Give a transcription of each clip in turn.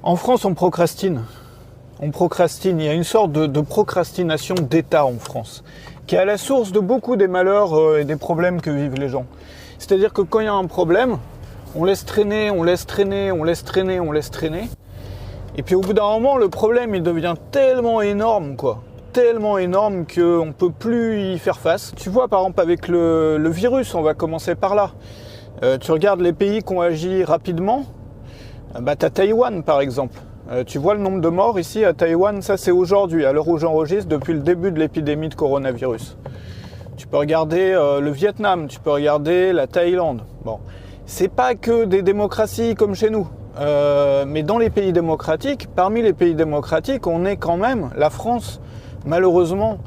En France, on procrastine. On procrastine. Il y a une sorte de procrastination d'État en France, qui est à la source de beaucoup des malheurs et des problèmes que vivent les gens. C'est-à-dire que quand il y a un problème, on laisse traîner, on laisse traîner, on laisse traîner, on laisse traîner. Et puis au bout d'un moment, le problème, il devient tellement énorme, tellement énorme qu'on ne peut plus y faire face. Tu vois, par exemple, avec le virus, on va commencer par là. Tu regardes les pays qui ont agi rapidement, t'as Taïwan, par exemple. Tu vois le nombre de morts ici à Taïwan, ça c'est aujourd'hui, à l'heure où j'enregistre, depuis le début de l'épidémie de coronavirus. Tu peux regarder le Vietnam, tu peux regarder la Thaïlande. Bon, c'est pas que des démocraties comme chez nous. Mais dans les pays démocratiques, parmi les pays démocratiques, on est quand même, la France, malheureusement,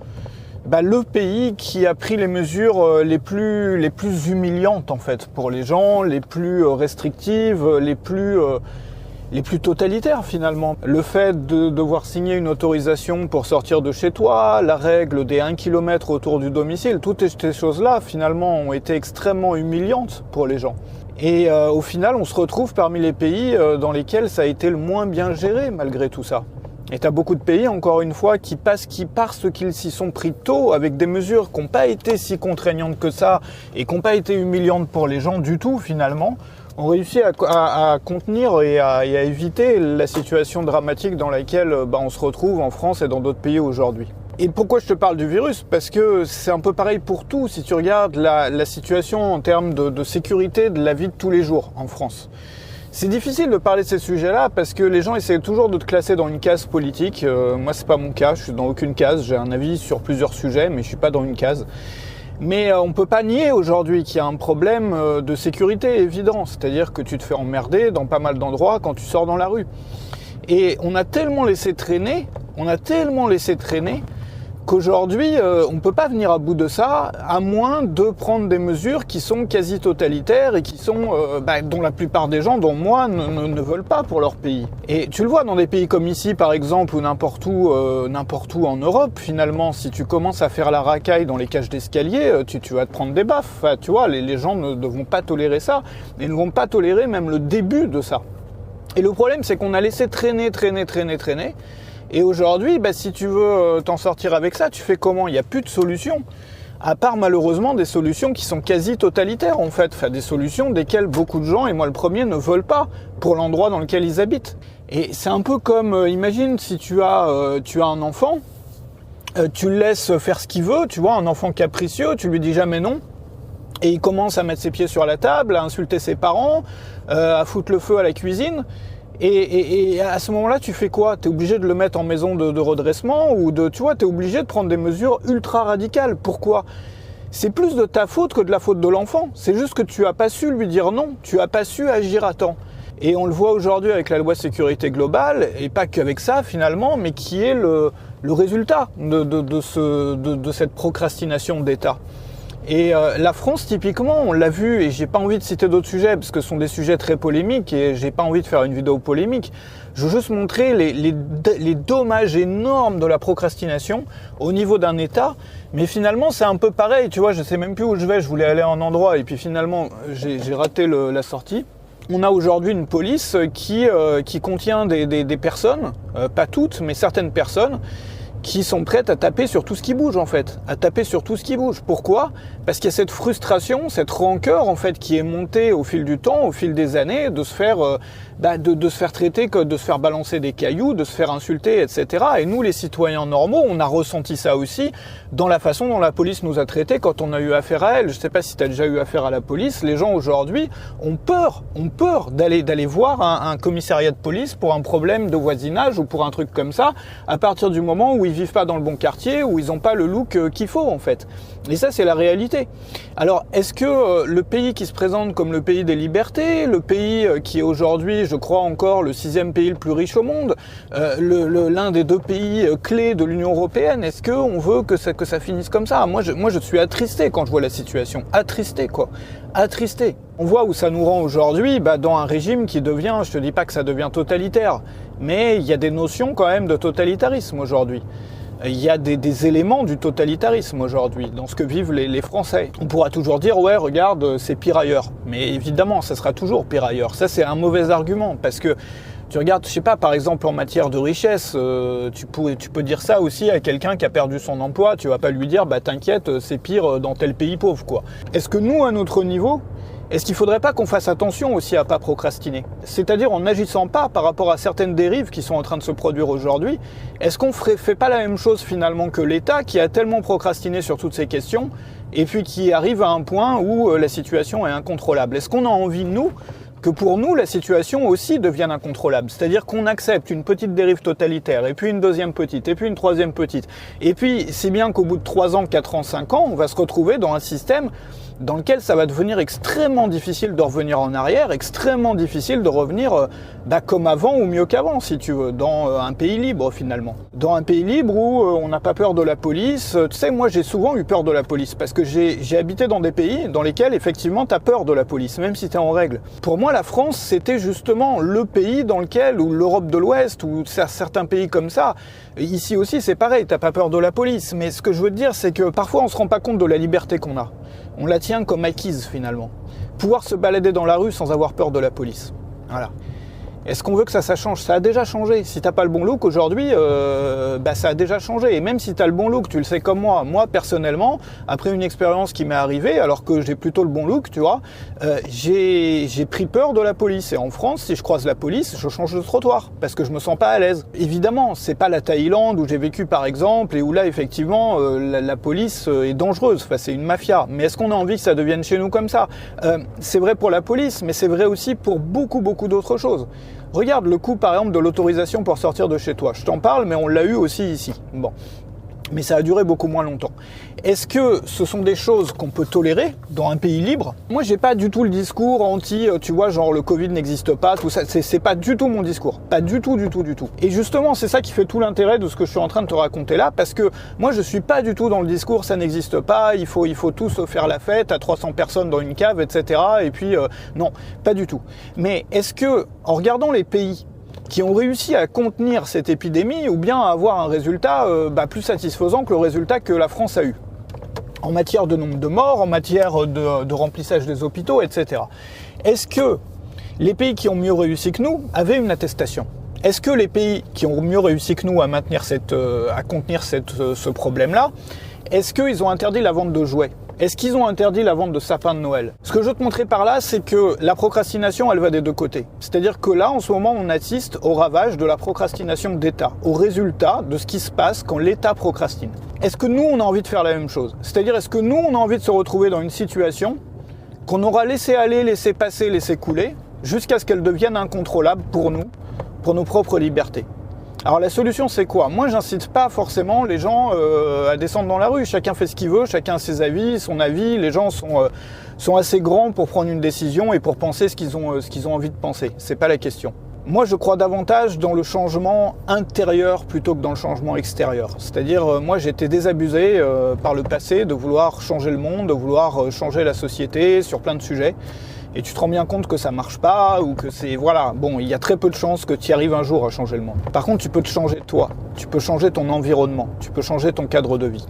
le pays qui a pris les mesures les plus humiliantes en fait pour les gens, les plus restrictives, les plus totalitaires finalement. Le fait de devoir signer une autorisation pour sortir de chez toi, la règle des 1 km autour du domicile, toutes ces choses-là finalement ont été extrêmement humiliantes pour les gens. Et au final, on se retrouve parmi les pays dans lesquels ça a été le moins bien géré malgré tout ça. Et tu as beaucoup de pays, encore une fois, qui parce qu'ils s'y sont pris tôt, avec des mesures qui n'ont pas été si contraignantes que ça, et qui n'ont pas été humiliantes pour les gens du tout, finalement, ont réussi à contenir et à éviter la situation dramatique dans laquelle on se retrouve en France et dans d'autres pays aujourd'hui. Et pourquoi je te parle du virus? Parce que c'est un peu pareil pour tout, si tu regardes la situation en termes de sécurité de la vie de tous les jours en France. C'est difficile de parler de ces sujets-là parce que les gens essaient toujours de te classer dans une case politique. Moi, c'est pas mon cas, je suis dans aucune case. J'ai un avis sur plusieurs sujets, mais je suis pas dans une case. Mais on peut pas nier aujourd'hui qu'il y a un problème de sécurité évident. C'est-à-dire que tu te fais emmerder dans pas mal d'endroits quand tu sors dans la rue. Et on a tellement laissé traîner qu'aujourd'hui, on ne peut pas venir à bout de ça, à moins de prendre des mesures qui sont quasi totalitaires et qui sont, dont la plupart des gens, dont moi, ne veulent pas pour leur pays. Et tu le vois dans des pays comme ici, par exemple, ou n'importe où en Europe, finalement, si tu commences à faire la racaille dans les cages d'escalier, tu vas te prendre des baffes. Enfin, tu vois, les gens ne vont pas tolérer ça, et ne vont pas tolérer même le début de ça. Et le problème, c'est qu'on a laissé traîner. Et aujourd'hui, si tu veux t'en sortir avec ça, tu fais comment? Il n'y a plus de solution. À part malheureusement des solutions qui sont quasi totalitaires en fait. Enfin, des solutions desquelles beaucoup de gens, et moi le premier, ne veulent pas pour l'endroit dans lequel ils habitent. Et c'est un peu comme, imagine si tu as un enfant, tu le laisses faire ce qu'il veut, tu vois, un enfant capricieux, tu lui dis jamais non. Et il commence à mettre ses pieds sur la table, à insulter ses parents, à foutre le feu à la cuisine. Et à ce moment-là, tu fais quoi? Tu es obligé de le mettre en maison de redressement ou tu es obligé de prendre des mesures ultra radicales. Pourquoi? C'est plus de ta faute que de la faute de l'enfant. C'est juste que tu n'as pas su lui dire non, tu n'as pas su agir à temps. Et on le voit aujourd'hui avec la loi sécurité globale, et pas qu'avec ça finalement, mais qui est le résultat de cette procrastination d'État. Et la France, typiquement, on l'a vu, et j'ai pas envie de citer d'autres sujets, parce que ce sont des sujets très polémiques, et j'ai pas envie de faire une vidéo polémique. Je veux juste montrer les dommages énormes de la procrastination au niveau d'un État, mais finalement, c'est un peu pareil, tu vois, je sais même plus où je vais, je voulais aller à un endroit, et puis finalement, j'ai raté la sortie. On a aujourd'hui une police qui contient des personnes, pas toutes, mais certaines personnes, qui sont prêtes à taper sur tout ce qui bouge en fait, Pourquoi? Parce qu'il y a cette frustration, cette rancœur en fait qui est montée au fil du temps, au fil des années, de se faire de se faire traiter, de se faire balancer des cailloux, de se faire insulter, etc. Et nous, les citoyens normaux, on a ressenti ça aussi dans la façon dont la police nous a traités quand on a eu affaire à elle. Je sais pas si tu as déjà eu affaire à la police. Les gens aujourd'hui ont peur d'aller voir un commissariat de police pour un problème de voisinage ou pour un truc comme ça, à partir du moment où ils vivent pas dans le bon quartier, où ils ont pas le look qu'il faut en fait. Et ça, c'est la réalité. Alors, est-ce que le pays qui se présente comme le pays des libertés, le pays qui est aujourd'hui, je crois encore, le 6e pays le plus riche au monde, l'un des 2 pays clés de l'Union européenne, est-ce qu'on veut que ça finisse comme ça? Moi, je suis attristé quand je vois la situation. Attristé. On voit où ça nous rend aujourd'hui, dans un régime qui devient, je te dis pas que ça devient totalitaire, mais il y a des notions quand même de totalitarisme aujourd'hui. Il y a des éléments du totalitarisme aujourd'hui, dans ce que vivent les Français. On pourra toujours dire, ouais, regarde, c'est pire ailleurs. Mais évidemment, ça sera toujours pire ailleurs. Ça, c'est un mauvais argument, parce que Tu regardes, je sais pas, par exemple en matière de richesse, tu peux dire ça aussi à quelqu'un qui a perdu son emploi. Tu vas pas lui dire, bah t'inquiète, c'est pire dans tel pays pauvre, quoi. Est-ce que nous, à notre niveau, est-ce qu'il faudrait pas qu'on fasse attention aussi à pas procrastiner? C'est-à-dire en n'agissant pas par rapport à certaines dérives qui sont en train de se produire aujourd'hui, est-ce qu'on fait pas la même chose finalement que l'État qui a tellement procrastiné sur toutes ces questions et puis qui arrive à un point où la situation est incontrôlable? Est-ce qu'on a envie, nous, que pour nous, la situation aussi devienne incontrôlable? C'est-à-dire qu'on accepte une petite dérive totalitaire, et puis une deuxième petite, et puis une troisième petite. Et puis, c'est bien qu'au bout de 3 ans, 4 ans, 5 ans, on va se retrouver dans un système dans lequel ça va devenir extrêmement difficile de revenir en arrière, extrêmement difficile de revenir comme avant ou mieux qu'avant, si tu veux, dans un pays libre finalement. Dans un pays libre où on n'a pas peur de la police. Tu sais, moi j'ai souvent eu peur de la police, parce que j'ai habité dans des pays dans lesquels effectivement tu as peur de la police, même si tu es en règle. Pour moi, la France, c'était justement le pays dans lequel, ou l'Europe de l'Ouest, ou certains pays comme ça, ici aussi c'est pareil, t'as pas peur de la police. Mais ce que je veux te dire, c'est que parfois on se rend pas compte de la liberté qu'on a. On la tient comme acquise finalement. Pouvoir se balader dans la rue sans avoir peur de la police. Voilà. Est-ce qu'on veut que ça change? Ça a déjà changé. Si t'as pas le bon look aujourd'hui, ça a déjà changé. Et même si t'as le bon look, tu le sais comme moi. Moi, personnellement, après une expérience qui m'est arrivée, alors que j'ai plutôt le bon look, tu vois, j'ai pris peur de la police. Et en France, si je croise la police, je change de trottoir parce que je me sens pas à l'aise. Évidemment, c'est pas la Thaïlande où j'ai vécu par exemple et où là, effectivement, la police est dangereuse. Enfin, c'est une mafia. Mais est-ce qu'on a envie que ça devienne chez nous comme ça? C'est vrai pour la police, mais c'est vrai aussi pour beaucoup d'autres choses. Regarde le coût par exemple de l'autorisation pour sortir de chez toi. Je t'en parle, mais on l'a eu aussi ici. Bon. Mais ça a duré beaucoup moins longtemps. Est-ce que ce sont des choses qu'on peut tolérer dans un pays libre? Moi, j'ai pas du tout le discours anti, tu vois, genre le Covid n'existe pas, tout ça. C'est pas du tout mon discours. Pas du tout. Et justement, c'est ça qui fait tout l'intérêt de ce que je suis en train de te raconter là, parce que moi, je suis pas du tout dans le discours, ça n'existe pas, il faut tous faire la fête à 300 personnes dans une cave, etc. Et puis, non, pas du tout. Mais est-ce que, en regardant les pays qui ont réussi à contenir cette épidémie ou bien à avoir un résultat plus satisfaisant que le résultat que la France a eu en matière de nombre de morts, en matière de remplissage des hôpitaux, etc. Est-ce que les pays qui ont mieux réussi que nous avaient une attestation? Est-ce que les pays qui ont mieux réussi que nous à contenir ce problème-là, est-ce qu'ils ont interdit la vente de jouets? Est-ce qu'ils ont interdit la vente de sapins de Noël? Ce que je veux te montrer par là, c'est que la procrastination, elle va des deux côtés. C'est-à-dire que là, en ce moment, on assiste au ravage de la procrastination d'État, au résultat de ce qui se passe quand l'État procrastine. Est-ce que nous, on a envie de faire la même chose? C'est-à-dire, est-ce que nous, on a envie de se retrouver dans une situation qu'on aura laissé aller, laissé passer, laissé couler, jusqu'à ce qu'elle devienne incontrôlable pour nous, pour nos propres libertés? Alors la solution c'est quoi? Moi j'incite pas forcément les gens à descendre dans la rue, chacun fait ce qu'il veut, chacun a ses avis, son avis, les gens sont assez grands pour prendre une décision et pour penser ce qu'ils ont envie de penser, c'est pas la question. Moi je crois davantage dans le changement intérieur plutôt que dans le changement extérieur. C'est-à-dire moi j'ai été désabusé par le passé de vouloir changer le monde, de vouloir changer la société sur plein de sujets. Et tu te rends bien compte que ça marche pas ou que c'est... Voilà, bon, il y a très peu de chances que tu y arrives un jour à changer le monde. Par contre, tu peux te changer toi, tu peux changer ton environnement, tu peux changer ton cadre de vie.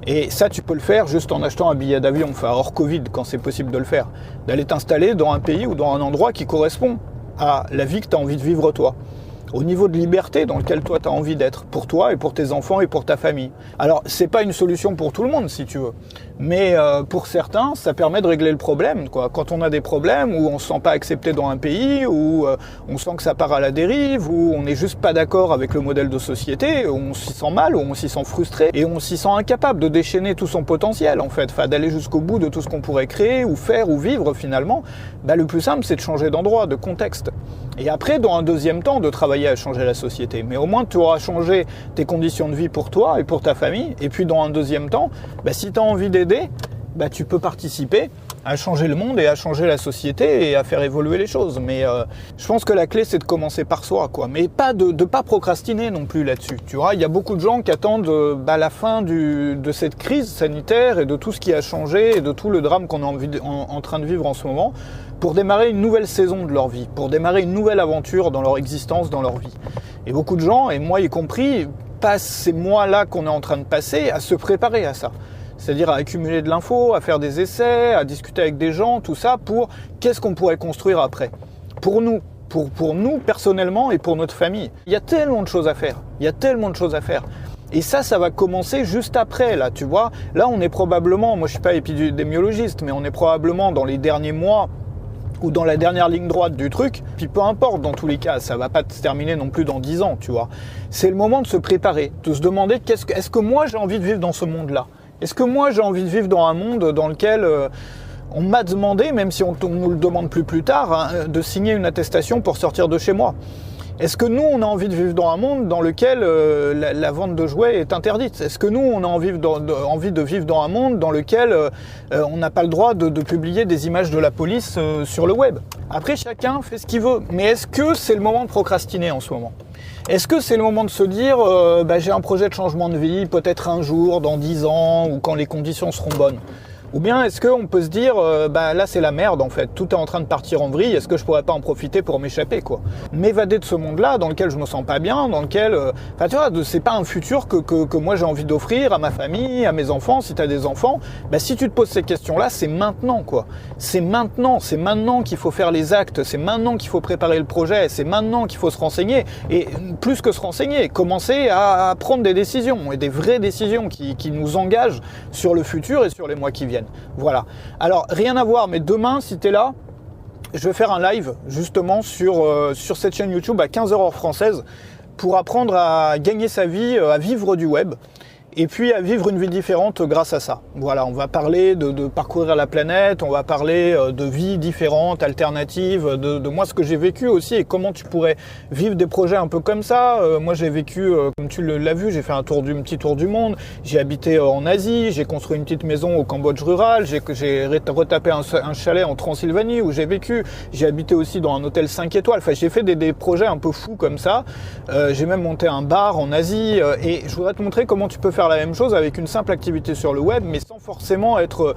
Et ça, tu peux le faire juste en achetant un billet d'avion, enfin hors Covid, quand c'est possible de le faire. D'aller t'installer dans un pays ou dans un endroit qui correspond à la vie que tu as envie de vivre toi. Au niveau de liberté dans lequel toi tu as envie d'être, pour toi et pour tes enfants et pour ta famille. Alors, c'est pas une solution pour tout le monde, si tu veux. Mais pour certains, ça permet de régler le problème, quoi. Quand on a des problèmes où on se sent pas accepté dans un pays, où on sent que ça part à la dérive, où on n'est juste pas d'accord avec le modèle de société, où on s'y sent mal, où on s'y sent frustré, et on s'y sent incapable de déchaîner tout son potentiel, en fait. Enfin, d'aller jusqu'au bout de tout ce qu'on pourrait créer, ou faire, ou vivre, finalement. Le plus simple, c'est de changer d'endroit, de contexte. Et après, dans un deuxième temps, de travailler à changer la société. Mais au moins, tu auras changé tes conditions de vie pour toi et pour ta famille. Et puis, dans un deuxième temps, si tu as envie d'aider, tu peux participer à changer le monde et à changer la société et à faire évoluer les choses. Mais je pense que la clé, c'est de commencer par soi, quoi. Mais pas de pas procrastiner non plus là-dessus. Tu vois, il y a beaucoup de gens qui attendent la fin de cette crise sanitaire et de tout ce qui a changé et de tout le drame qu'on est en train de vivre en ce moment pour démarrer une nouvelle saison de leur vie, pour démarrer une nouvelle aventure dans leur existence, dans leur vie. Et beaucoup de gens, et moi y compris, passent ces mois-là qu'on est en train de passer à se préparer à ça. C'est-à-dire à accumuler de l'info, à faire des essais, à discuter avec des gens, tout ça pour qu'est-ce qu'on pourrait construire après. Pour nous, pour nous personnellement et pour notre famille. Il y a tellement de choses à faire. Il y a tellement de choses à faire. Et ça va commencer juste après, là, tu vois. Là, on est probablement, moi je suis pas épidémiologiste, mais on est probablement dans les derniers mois ou dans la dernière ligne droite du truc. Puis peu importe, dans tous les cas, ça va pas se terminer non plus dans 10 ans, tu vois. C'est le moment de se préparer, de se demander est-ce que moi j'ai envie de vivre dans ce monde-là ? Est-ce que moi j'ai envie de vivre dans un monde dans lequel on m'a demandé, même si on nous le demande plus tard, hein, de signer une attestation pour sortir de chez moi ? Est-ce que nous, on a envie de vivre dans un monde dans lequel la vente de jouets est interdite ? Est-ce que nous, on a envie de vivre dans un monde dans lequel on n'a pas le droit de publier des images de la police sur le web ? Après, chacun fait ce qu'il veut. Mais est-ce que c'est le moment de procrastiner en ce moment ? Est-ce que c'est le moment de se dire j'ai un projet de changement de vie, peut-être un jour, dans 10 ans, ou quand les conditions seront bonnes ? Ou bien est-ce qu'on peut se dire, là c'est la merde en fait, tout est en train de partir en vrille, est-ce que je pourrais pas en profiter pour m'échapper quoi ? M'évader de ce monde-là dans lequel je me sens pas bien, dans lequel, tu vois, c'est pas un futur que moi j'ai envie d'offrir à ma famille, à mes enfants, si t'as des enfants, si tu te poses ces questions-là, c'est maintenant quoi. C'est maintenant qu'il faut faire les actes, c'est maintenant qu'il faut préparer le projet, c'est maintenant qu'il faut se renseigner, et plus que se renseigner, commencer à prendre des décisions, et des vraies décisions qui nous engagent sur le futur et sur les mois qui viennent. Voilà. Alors, rien à voir, mais demain, si t'es là, je vais faire un live, justement, sur cette chaîne YouTube à 15h heure française, pour apprendre à gagner sa vie, à vivre du web, et puis à vivre une vie différente grâce à ça. Voilà, on va parler de parcourir la planète, on va parler de vies différentes, alternatives, de moi ce que j'ai vécu aussi et comment tu pourrais vivre des projets un peu comme ça. Moi j'ai vécu, comme tu l'as vu, j'ai fait un petit tour du monde, j'ai habité en Asie, j'ai construit une petite maison au Cambodge rural, j'ai retapé un chalet en Transylvanie où j'ai vécu, j'ai habité aussi dans un hôtel 5 étoiles, enfin j'ai fait des projets un peu fous comme ça, j'ai même monté un bar en Asie et je voudrais te montrer comment tu peux faire la même chose avec une simple activité sur le web, mais sans forcément être,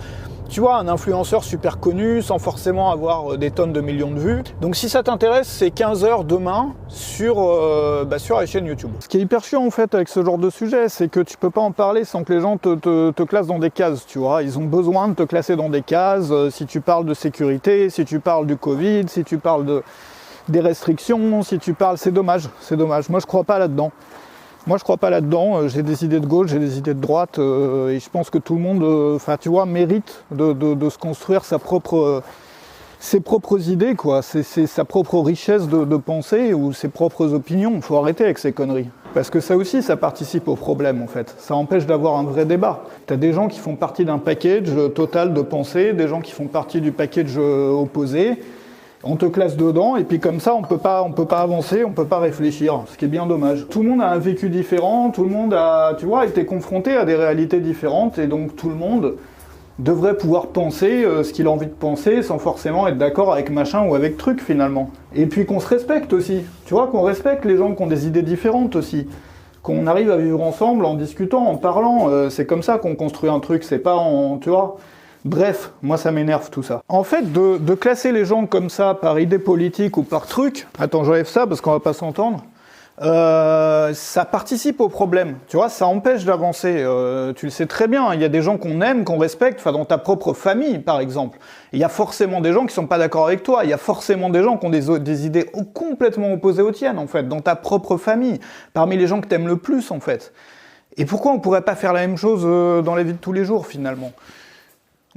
tu vois, un influenceur super connu, sans forcément avoir des tonnes de millions de vues. Donc si ça t'intéresse, c'est 15h demain sur la chaîne YouTube. Ce qui est hyper chiant en fait avec ce genre de sujet, c'est que tu peux pas en parler sans que les gens te classent dans des cases, tu vois. Ils ont besoin de te classer dans des cases, si tu parles de sécurité, si tu parles du Covid, si tu parles des restrictions, si tu parles... C'est dommage. Moi je crois pas là-dedans. J'ai des idées de gauche, j'ai des idées de droite, et je pense que tout le monde, mérite de se construire ses propres idées, quoi. C'est sa propre richesse de pensée ou ses propres opinions. Il faut arrêter avec ces conneries. Parce que ça aussi, ça participe au problème, en fait. Ça empêche d'avoir un vrai débat. T'as des gens qui font partie d'un package total de pensée, des gens qui font partie du package opposé. On te classe dedans et puis comme ça on peut pas avancer, on peut pas réfléchir, ce qui est bien dommage. Tout le monde a un vécu différent, tout le monde a, été confronté à des réalités différentes et donc tout le monde devrait pouvoir penser ce qu'il a envie de penser sans forcément être d'accord avec machin ou avec truc finalement. Et puis qu'on se respecte aussi, qu'on respecte les gens qui ont des idées différentes aussi. Qu'on arrive à vivre ensemble en discutant, en parlant, c'est comme ça qu'on construit un truc, c'est pas en, Bref, moi ça m'énerve tout ça. En fait, de classer les gens comme ça par idée politique ou par truc, attends, j'enlève ça parce qu'on va pas s'entendre, ça participe au problème, ça empêche d'avancer. Tu le sais très bien, il y a des gens qu'on aime, qu'on respecte, dans ta propre famille par exemple. Il y a forcément des gens qui sont pas d'accord avec toi, il y a forcément des gens qui ont des idées complètement opposées aux tiennes en fait, dans ta propre famille, parmi les gens que t'aimes le plus en fait. Et pourquoi on pourrait pas faire la même chose dans la vie de tous les jours finalement ?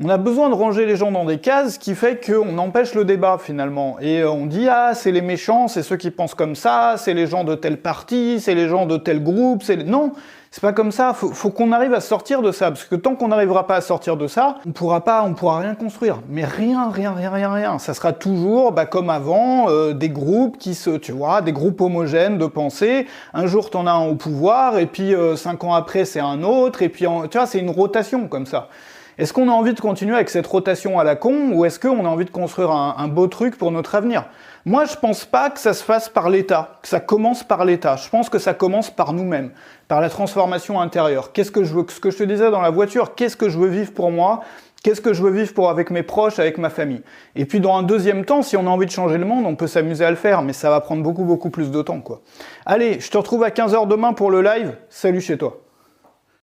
On a besoin de ranger les gens dans des cases, ce qui fait qu'on empêche le débat finalement. Et on dit c'est les méchants, c'est ceux qui pensent comme ça, c'est les gens de tel parti, c'est les gens de tel groupe, Non, c'est pas comme ça, faut qu'on arrive à sortir de ça, parce que tant qu'on n'arrivera pas à sortir de ça, on pourra rien construire. Mais rien. Ça sera toujours, comme avant, des groupes des groupes homogènes de pensée. Un jour t'en as un au pouvoir, et puis 5 ans après c'est un autre, et puis c'est une rotation comme ça. Est-ce qu'on a envie de continuer avec cette rotation à la con ou est-ce qu'on a envie de construire un beau truc pour notre avenir ? Moi, je pense pas que ça se fasse par l'État, que ça commence par l'État. Je pense que ça commence par nous-mêmes, par la transformation intérieure. Qu'est-ce que je veux ? Ce que je te disais dans la voiture, qu'est-ce que je veux vivre pour moi ? Qu'est-ce que je veux vivre avec mes proches, avec ma famille ? Et puis dans un deuxième temps, si on a envie de changer le monde, on peut s'amuser à le faire, mais ça va prendre beaucoup plus de temps, quoi. Allez, je te retrouve à 15h demain pour le live. Salut chez toi.